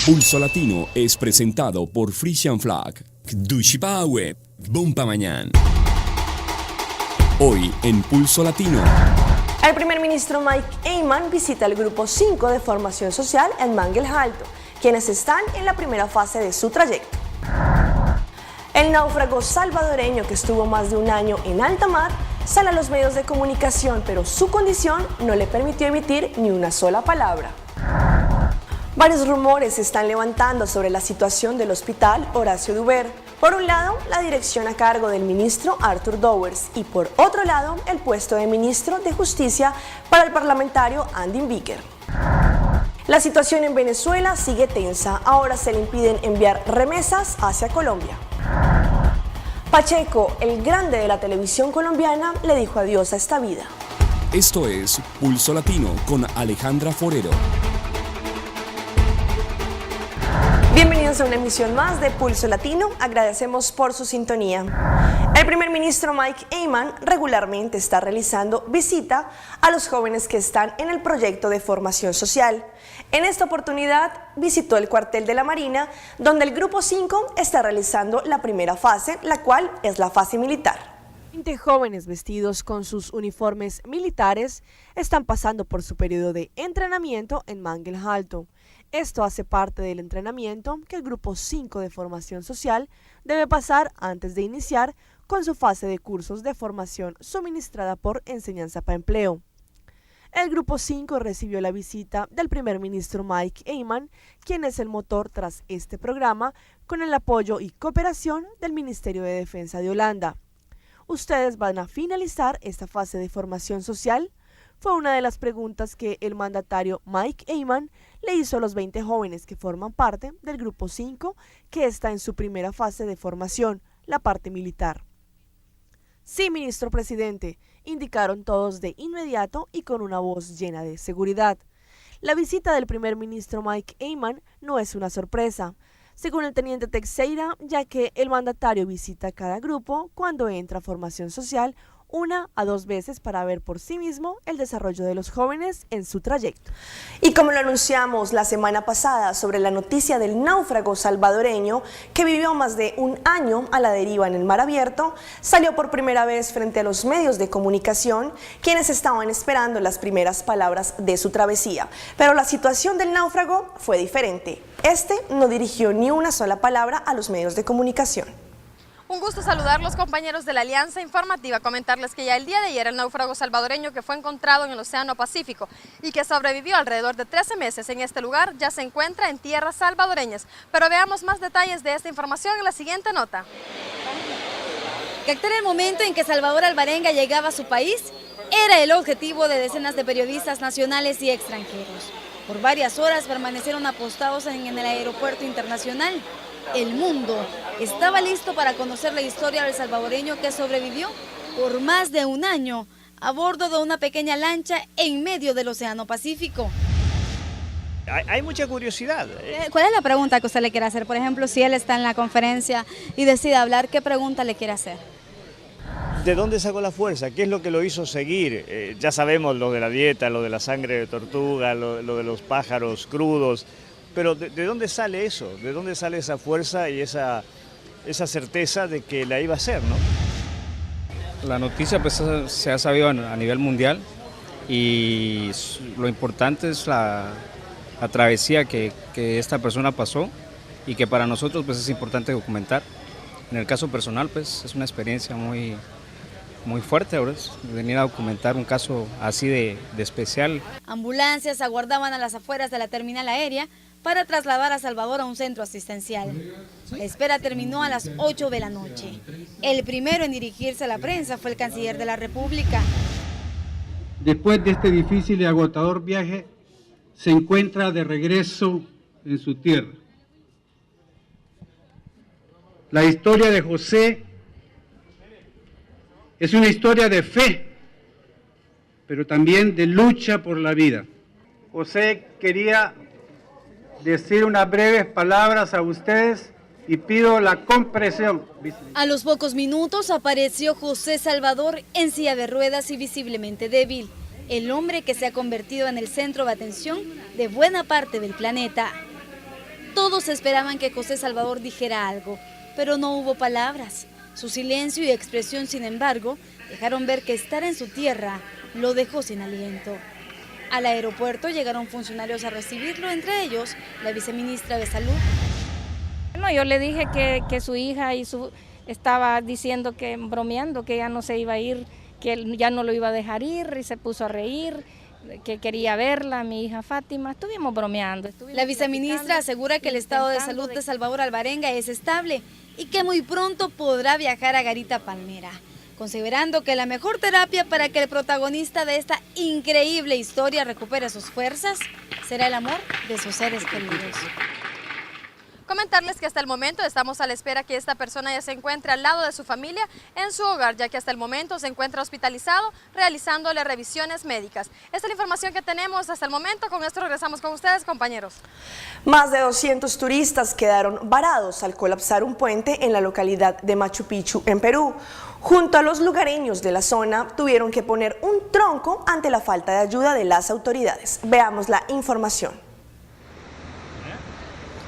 Pulso Latino es presentado por Frisian Flag, Dushipawe, Bompa Mañana. Hoy en Pulso Latino. El primer ministro Mike Eyman visita el Grupo 5 de Formación Social en Manguel Alto, quienes están en la primera fase de su trayecto. El náufrago salvadoreño que estuvo más de un año en alta mar sale a los medios de comunicación, pero su condición no le permitió emitir ni una sola palabra. Varios rumores se están levantando sobre la situación del hospital Horacio Duber. Por un lado, la dirección a cargo del ministro Arthur Dowers y por otro lado, el puesto de ministro de Justicia para el parlamentario Andy Bicker. La situación en Venezuela sigue tensa. Ahora se le impiden enviar remesas hacia Colombia. Pacheco, el grande de la televisión colombiana, le dijo adiós a esta vida. Esto es Pulso Latino con Alejandra Forero. Bienvenidos a una emisión más de Pulso Latino, agradecemos por su sintonía. El primer ministro Mike Eyman regularmente está realizando visita a los jóvenes que están en el proyecto de formación social. En esta oportunidad visitó el cuartel de la Marina, donde el Grupo 5 está realizando la primera fase, la cual es la fase militar. 20 jóvenes vestidos con sus uniformes militares están pasando por su periodo de entrenamiento en Manguel Alto. Esto hace parte del entrenamiento que el Grupo 5 de Formación Social debe pasar antes de iniciar con su fase de cursos de formación suministrada por Enseñanza para Empleo. El Grupo 5 recibió la visita del primer ministro Mike Eyman, quien es el motor tras este programa, con el apoyo y cooperación del Ministerio de Defensa de Holanda. ¿Ustedes van a finalizar esta fase de formación social? Fue una de las preguntas que el mandatario Mike Eyman le hizo a los 20 jóvenes que forman parte del Grupo 5, que está en su primera fase de formación, la parte militar. Sí, ministro presidente, indicaron todos de inmediato y con una voz llena de seguridad. La visita del primer ministro Mike Eyman no es una sorpresa, según el teniente Teixeira, ya que el mandatario visita cada grupo cuando entra a formación social 1 a 2 veces para ver por sí mismo el desarrollo de los jóvenes en su trayecto. Y como lo anunciamos la semana pasada sobre la noticia del náufrago salvadoreño que vivió más de un año a la deriva en el mar abierto, salió por primera vez frente a los medios de comunicación, quienes estaban esperando las primeras palabras de su travesía. Pero la situación del náufrago fue diferente. Este no dirigió ni una sola palabra a los medios de comunicación. Un gusto saludarlos, compañeros de la Alianza Informativa, comentarles que ya el día de ayer el náufrago salvadoreño que fue encontrado en el Océano Pacífico y que sobrevivió alrededor de 13 meses en este lugar ya se encuentra en tierras salvadoreñas. Pero veamos más detalles de esta información en la siguiente nota. Captar el momento en que Salvador Alvarenga llegaba a su país era el objetivo de decenas de periodistas nacionales y extranjeros. Por varias horas permanecieron apostados en el aeropuerto internacional. El mundo estaba listo para conocer la historia del salvadoreño que sobrevivió por más de un año a bordo de una pequeña lancha en medio del Océano Pacífico. Hay mucha curiosidad. ¿Cuál es la pregunta que usted le quiere hacer? Por ejemplo, si él está en la conferencia y decide hablar, ¿qué pregunta le quiere hacer? ¿De dónde sacó la fuerza? ¿Qué es lo que lo hizo seguir? Ya sabemos lo de la dieta, lo de la sangre de tortuga, lo de los pájaros crudos. Pero ¿de dónde sale eso? ¿De dónde sale esa fuerza y esa certeza de que la iba a hacer, ¿no? La noticia pues, se ha sabido a nivel mundial y lo importante es la travesía que esta persona pasó y que para nosotros pues, es importante documentar. En el caso personal pues, es una experiencia muy fuerte ahora, venir a documentar un caso así de especial. Ambulancias aguardaban a las afueras de la terminal aérea para trasladar a Salvador a un centro asistencial. La espera terminó a las 8 de la noche. El primero en dirigirse a la prensa fue el canciller de la República. Después de este difícil y agotador viaje, se encuentra de regreso en su tierra. La historia de José es una historia de fe, pero también de lucha por la vida. José quería decir unas breves palabras a ustedes y pido la comprensión. A los pocos minutos apareció José Salvador en silla de ruedas y visiblemente débil, el hombre que se ha convertido en el centro de atención de buena parte del planeta. Todos esperaban que José Salvador dijera algo, pero no hubo palabras. Su silencio y expresión, sin embargo, dejaron ver que estar en su tierra lo dejó sin aliento. Al aeropuerto llegaron funcionarios a recibirlo, entre ellos la viceministra de Salud. Bueno, yo le dije que su hija estaba diciendo que, bromeando, que ya no se iba a ir, que él ya no lo iba a dejar ir, y se puso a reír, que quería verla, mi hija Fátima. Estuvimos bromeando. La viceministra asegura que el estado de salud de Salvador Alvarenga es estable y que muy pronto podrá viajar a Garita Palmera, considerando que la mejor terapia para que el protagonista de esta increíble historia recupere sus fuerzas será el amor de sus seres queridos. Comentarles que hasta el momento estamos a la espera que esta persona ya se encuentre al lado de su familia en su hogar, ya que hasta el momento se encuentra hospitalizado realizándole revisiones médicas. Esta es la información que tenemos hasta el momento. Con esto regresamos con ustedes, compañeros. Más de 200 turistas quedaron varados al colapsar un puente en la localidad de Machu Picchu, en Perú. Junto a los lugareños de la zona, tuvieron que poner un tronco ante la falta de ayuda de las autoridades. Veamos la información.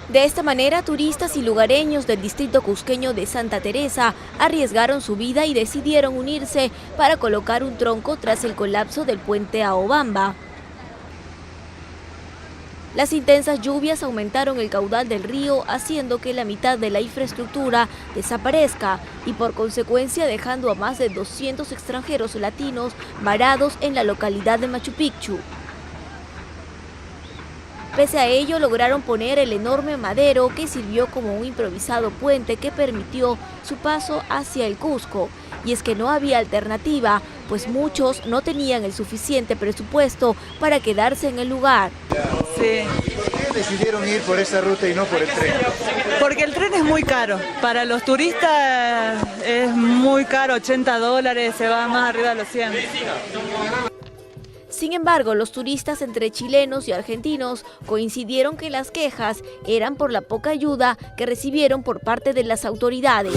De esta manera, turistas y lugareños del distrito cusqueño de Santa Teresa arriesgaron su vida y decidieron unirse para colocar un tronco tras el colapso del puente Aobamba. Las intensas lluvias aumentaron el caudal del río, haciendo que la mitad de la infraestructura desaparezca y por consecuencia dejando a más de 200 extranjeros latinos varados en la localidad de Machu Picchu. Pese a ello, lograron poner el enorme madero que sirvió como un improvisado puente que permitió su paso hacia el Cusco. Y es que no había alternativa, pues muchos no tenían el suficiente presupuesto para quedarse en el lugar. Sí. ¿Por qué decidieron ir por esa ruta y no por el tren? Porque el tren es muy caro. Para los turistas es muy caro, $80, se va más arriba de los 100. Sin embargo, los turistas entre chilenos y argentinos coincidieron que las quejas eran por la poca ayuda que recibieron por parte de las autoridades.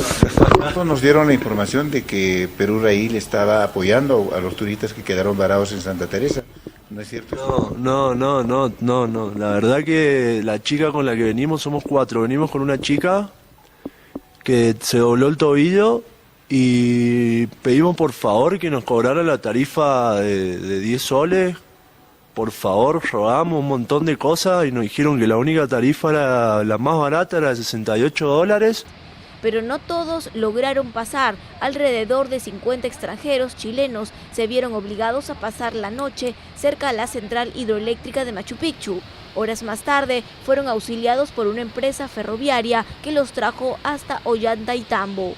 Nos dieron la información de que Perú Rail estaba apoyando a los turistas que quedaron varados en Santa Teresa. ¿No es cierto? No. La verdad que la chica con la que venimos, somos 4. Venimos con una chica que se dobló el tobillo y pedimos por favor que nos cobrara la tarifa de 10 soles. Por favor, rogamos un montón de cosas y nos dijeron que la única tarifa, la más barata, era de $68. Pero no todos lograron pasar. Alrededor de 50 extranjeros chilenos se vieron obligados a pasar la noche cerca a la central hidroeléctrica de Machu Picchu. Horas más tarde fueron auxiliados por una empresa ferroviaria que los trajo hasta Ollantaytambo.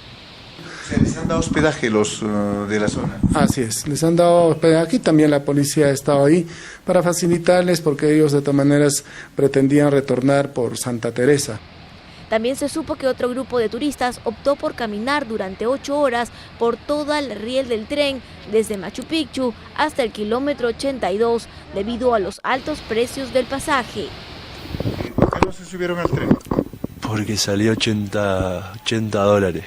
¿Les han dado hospedaje los de la zona? Así es, les han dado hospedaje. También la policía ha estado ahí para facilitarles, porque ellos de todas maneras pretendían retornar por Santa Teresa. También se supo que otro grupo de turistas optó por caminar durante 8 horas por toda el riel del tren desde Machu Picchu hasta el kilómetro 82 debido a los altos precios del pasaje. ¿Por qué no se subieron al tren? Porque salió $80.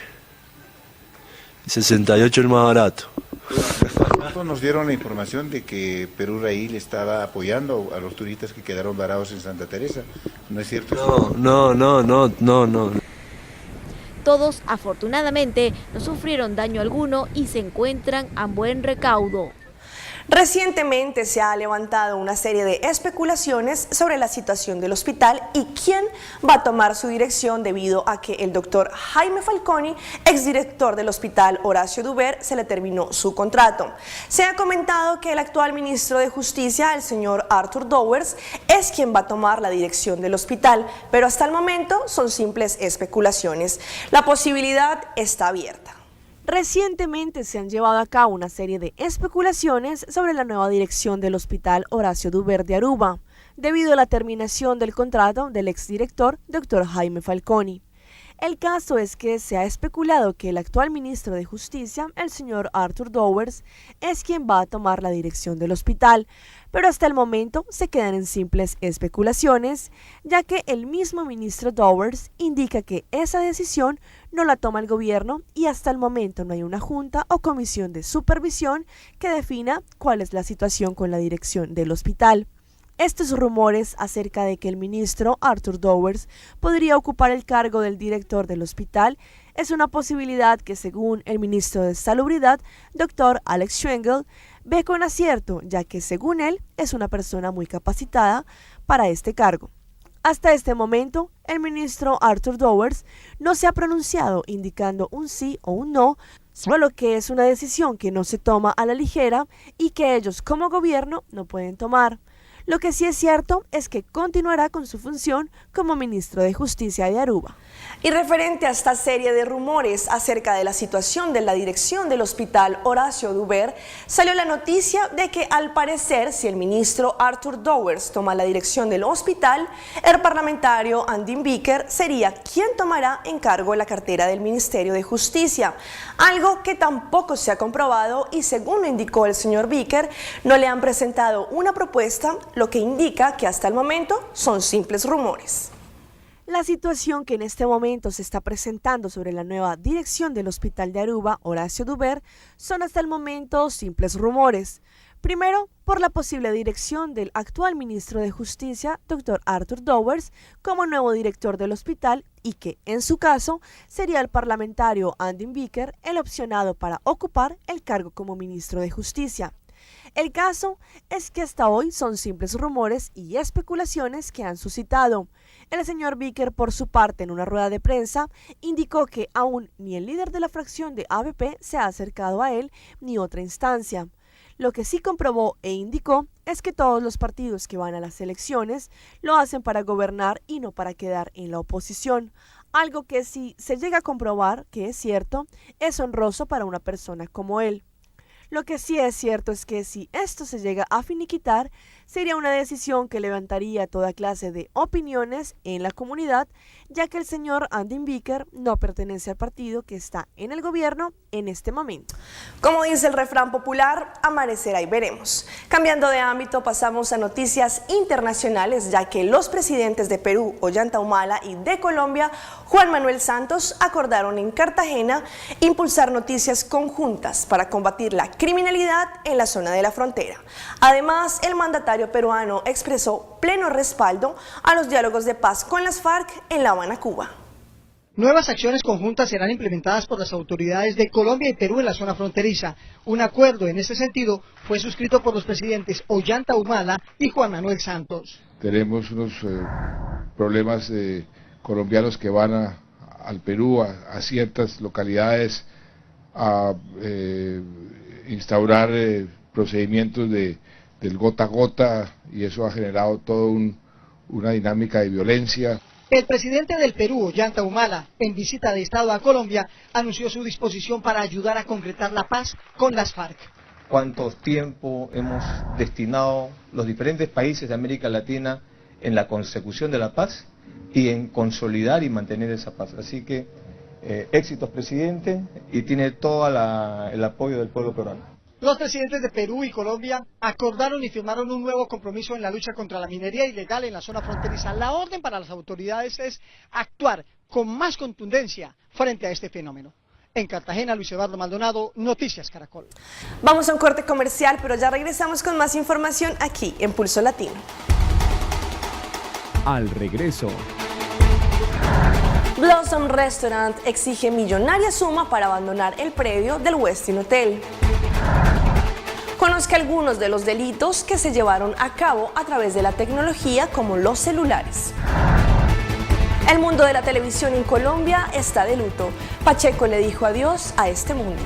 68 el más barato. Nos dieron la información de que Perú Rail estaba apoyando a los turistas que quedaron varados en Santa Teresa. ¿No es cierto? No. Todos, afortunadamente, no sufrieron daño alguno y se encuentran a buen recaudo. Recientemente se ha levantado una serie de especulaciones sobre la situación del hospital y quién va a tomar su dirección, debido a que el doctor Jaime Falconi, exdirector del hospital Horacio Duber, se le terminó su contrato. Se ha comentado que el actual ministro de Justicia, el señor Arthur Dowers, es quien va a tomar la dirección del hospital, pero hasta el momento son simples especulaciones. La posibilidad está abierta. Recientemente se han llevado a cabo una serie de especulaciones sobre la nueva dirección del Hospital Horacio Duber de Aruba, debido a la terminación del contrato del exdirector Dr. Jaime Falconi. El caso es que se ha especulado que el actual ministro de Justicia, el señor Arthur Dowers, es quien va a tomar la dirección del hospital, pero hasta el momento se quedan en simples especulaciones, ya que el mismo ministro Dowers indica que esa decisión no la toma el gobierno y hasta el momento no hay una junta o comisión de supervisión que defina cuál es la situación con la dirección del hospital. Estos rumores acerca de que el ministro Arthur Dowers podría ocupar el cargo del director del hospital es una posibilidad que, según el ministro de Salubridad, Dr. Alex Schwengel, ve con acierto, ya que, según él, es una persona muy capacitada para este cargo. Hasta este momento, el ministro Arthur Dowers no se ha pronunciado indicando un sí o un no, solo que es una decisión que no se toma a la ligera y que ellos como gobierno no pueden tomar. Lo que sí es cierto es que continuará con su función como ministro de Justicia de Aruba. Y referente a esta serie de rumores acerca de la situación de la dirección del hospital Horacio Duber, salió la noticia de que al parecer, si el ministro Arthur Dowers toma la dirección del hospital, el parlamentario Andin Bicker sería quien tomará en cargo la cartera del Ministerio de Justicia, algo que tampoco se ha comprobado y, según lo indicó el señor Bicker, no le han presentado una propuesta, lo que indica que hasta el momento son simples rumores. La situación que en este momento se está presentando sobre la nueva dirección del Hospital de Aruba, Horacio Duber, son hasta el momento simples rumores. Primero, por la posible dirección del actual ministro de Justicia, Dr. Arthur Dowers, como nuevo director del hospital y que, en su caso, sería el parlamentario Andin Bicker el opcionado para ocupar el cargo como ministro de Justicia. El caso es que hasta hoy son simples rumores y especulaciones que han suscitado. El señor Bicker, por su parte, en una rueda de prensa, indicó que aún ni el líder de la fracción de ABP se ha acercado a él ni otra instancia. Lo que sí comprobó e indicó es que todos los partidos que van a las elecciones lo hacen para gobernar y no para quedar en la oposición. Algo que, si se llega a comprobar que es cierto, es honroso para una persona como él. Lo que sí es cierto es que si esto se llega a finiquitar, sería una decisión que levantaría toda clase de opiniones en la comunidad, ya que el señor Andin Bicker no pertenece al partido que está en el gobierno en este momento. Como dice el refrán popular, amanecerá y veremos. Cambiando de ámbito, pasamos a noticias internacionales, ya que los presidentes de Perú, Ollanta Humala, y de Colombia, Juan Manuel Santos, acordaron en Cartagena impulsar noticias conjuntas para combatir la criminalidad en la zona de la frontera. Además, el mandatario peruano expresó pleno respaldo a los diálogos de paz con las FARC en La Habana, Cuba. Nuevas acciones conjuntas serán implementadas por las autoridades de Colombia y Perú en la zona fronteriza. Un acuerdo en ese sentido fue suscrito por los presidentes Ollanta Humala y Juan Manuel Santos. Tenemos unos problemas colombianos que van al Perú, a ciertas localidades, a instaurar procedimientos del gota a gota, y eso ha generado toda una dinámica de violencia. El presidente del Perú, Ollanta Humala, en visita de Estado a Colombia, anunció su disposición para ayudar a concretar la paz con las FARC. ¿Cuánto tiempo hemos destinado los diferentes países de América Latina en la consecución de la paz y en consolidar y mantener esa paz? Así que éxitos, presidente, y tiene todo el apoyo del pueblo peruano. Los presidentes de Perú y Colombia acordaron y firmaron un nuevo compromiso en la lucha contra la minería ilegal en la zona fronteriza. La orden para las autoridades es actuar con más contundencia frente a este fenómeno. En Cartagena, Luis Eduardo Maldonado, Noticias Caracol. Vamos a un corte comercial, pero ya regresamos con más información aquí en Pulso Latino. Al regreso. Blossom Restaurant exige millonaria suma para abandonar el predio del Westin Hotel. Conozca algunos de los delitos que se llevaron a cabo a través de la tecnología, como los celulares. El mundo de la televisión en Colombia está de luto. Pacheco le dijo adiós a este mundo.